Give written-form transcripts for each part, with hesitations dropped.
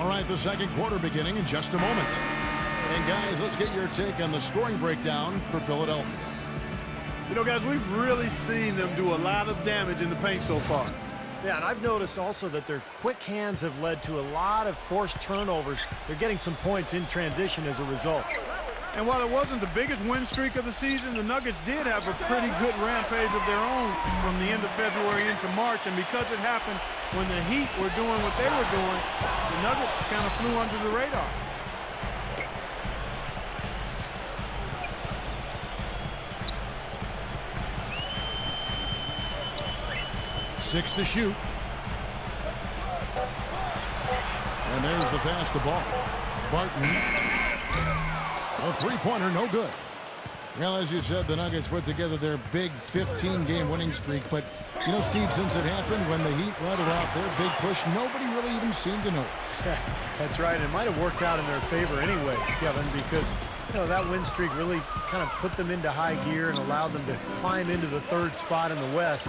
All right, the second quarter beginning in just a moment. And guys, let's get your take on the scoring breakdown for Philadelphia. You know, guys, we've really seen them do a lot of damage in the paint so far. Yeah, and I've noticed also that their quick hands have led to a lot of forced turnovers. They're getting some points in transition as a result. And while it wasn't the biggest win streak of the season, the Nuggets did have a pretty good rampage of their own from the end of February into March. And because it happened when the Heat were doing what they were doing, the Nuggets kind of flew under the radar. Six to shoot. And there's the pass to Ball. Barton. A three-pointer, no good. Well, as you said, the Nuggets put together their big 15-game winning streak. But, you know, Steve, since it happened, when the Heat rattled off their big push, nobody really even seemed to notice. That's right. It might have worked out in their favor anyway, Kevin, because, you know, that win streak really kind of put them into high gear and allowed them to climb into the third spot in the West.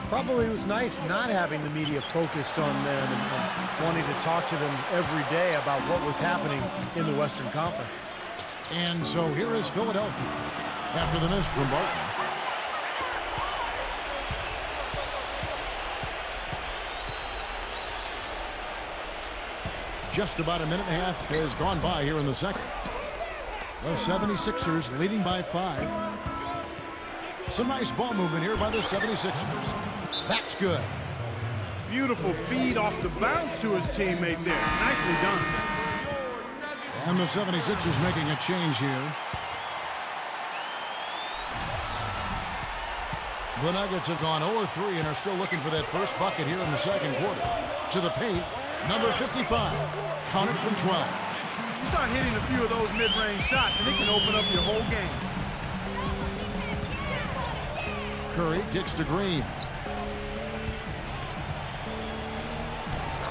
Probably was nice not having the media focused on them and wanting to talk to them every day about what was happening in the Western Conference. And so here is Philadelphia after the miss from Barton. Just about a minute and a half has gone by here in the second. The 76ers leading by 5. Some nice ball movement here by the 76ers. That's good. Beautiful feed off the bounce to his teammate there. Nicely done. And the 76ers making a change here. The Nuggets have gone 0-3 and are still looking for that first bucket here in the second quarter. To the paint, number 55. Count it from 12. You start hitting a few of those mid-range shots, and it can open up your whole game. Curry kicks to Green.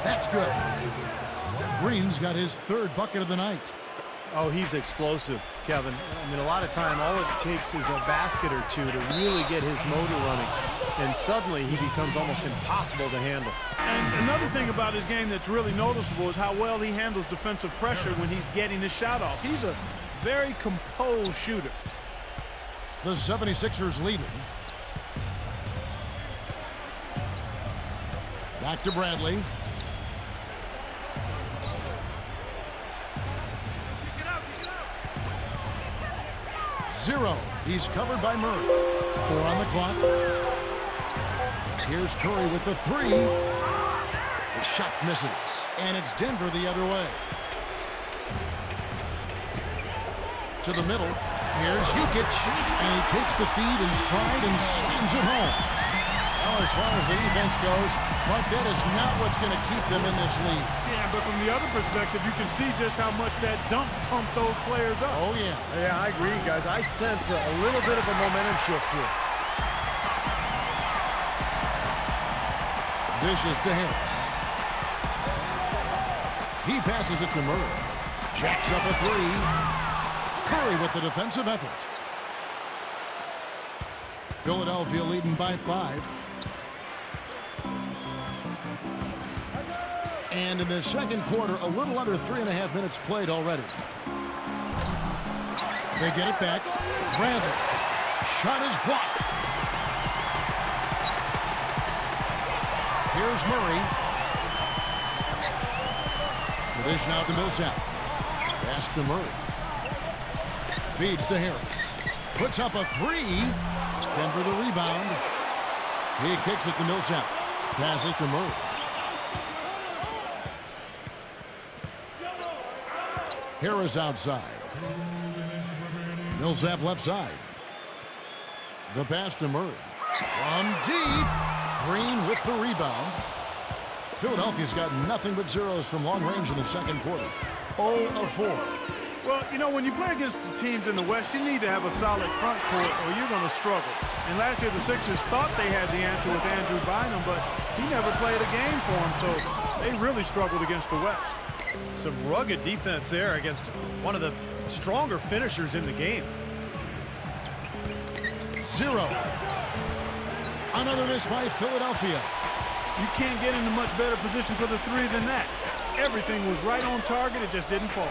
That's good. Green's got his third bucket of the night. Oh, he's explosive, Kevin. I mean, a lot of time, all it takes is a basket or two to really get his motor running. And suddenly, he becomes almost impossible to handle. And another thing about his game that's really noticeable is how well he handles defensive pressure when he's getting his shot off. He's a very composed shooter. The 76ers leading. Back to Bradley. Zero. He's covered by Murray. 4 on the clock. Here's Curry with the 3. The shot misses. And it's Denver the other way. To the middle. Here's Jokic. And he takes the feed in stride and slams it home. Well, as far as the defense goes, Clark, that is not what's going to keep them in this league. Yeah, but from the other perspective, you can see just how much that dunk pumped those players up. Oh, yeah. Yeah, I agree, guys. I sense a little bit of a momentum shift here. Dishes to Harris. He passes it to Murray. Jacks up a 3. Curry with the defensive effort. Philadelphia leading by 5. And in the second quarter, a little under 3.5 minutes played already. They get it back. Bradley. Shot is blocked. Here's Murray. The dish now to Millsap. Pass to Murray. Feeds to Harris. Puts up a 3. Denver the rebound. He kicks it to Millsap. Passes to Murray. Harris outside. Millsap left side. The pass to Murray. From deep. Green with the rebound. Philadelphia's got nothing but zeros from long range in the second quarter. 0 of 4. Well, you know, when you play against the teams in the West, you need to have a solid front court or you're going to struggle. And last year, the Sixers thought they had the answer with Andrew Bynum, but he never played a game for them, so they really struggled against the West. Some rugged defense there against one of the stronger finishers in the game. 0. Another miss by Philadelphia. You can't get into much better position for the three than that. Everything was right on target. It just didn't fall.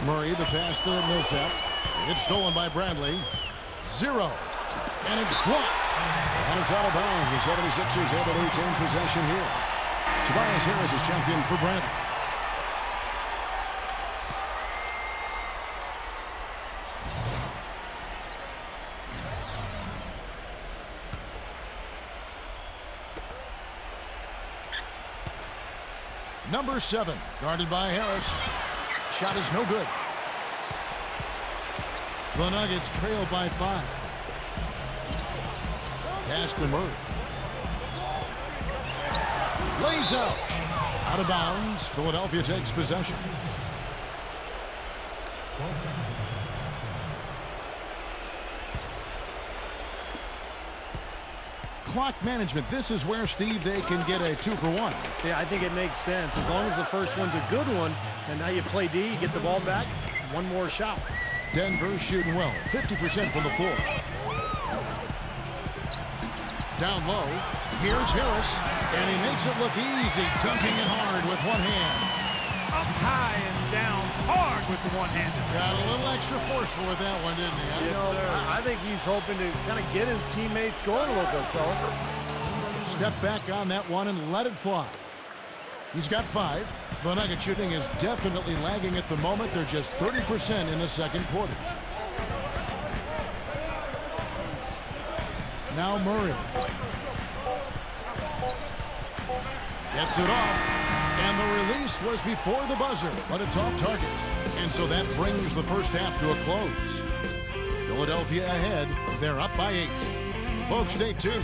Murray, the pass to Millsap. It's stolen by Bradley. 0. And it's blocked. And it's out of bounds. The 76ers able to retain possession here. Tobias Harris is checked in for Bradley. Number 7, guarded by Harris. Shot is no good. The Nuggets trail by 5. Pass to Murray. Lays out. Out of bounds. Philadelphia takes possession. Clock management. This is where, Steve, they can get a 2-for-1. Yeah, I think it makes sense. As long as the first one's a good one, and now you play D, you get the ball back, one more shot. Denver shooting well. 50% from the floor. Down low. Here's Harris. And he makes it look easy. Dunking it hard with one hand. Up high and down hard with the one-handed. Got a little extra forceful with that one, didn't he? I think he's hoping to kind of get his teammates going a little bit, fellas. Step back on that one and let it fly. He's got 5. The Nugget shooting is definitely lagging at the moment. They're just 30% in the second quarter. Now Murray. Gets it off. And the release was before the buzzer, but it's off target. And so that brings the first half to a close. Philadelphia ahead. They're up by 8. Folks, stay tuned.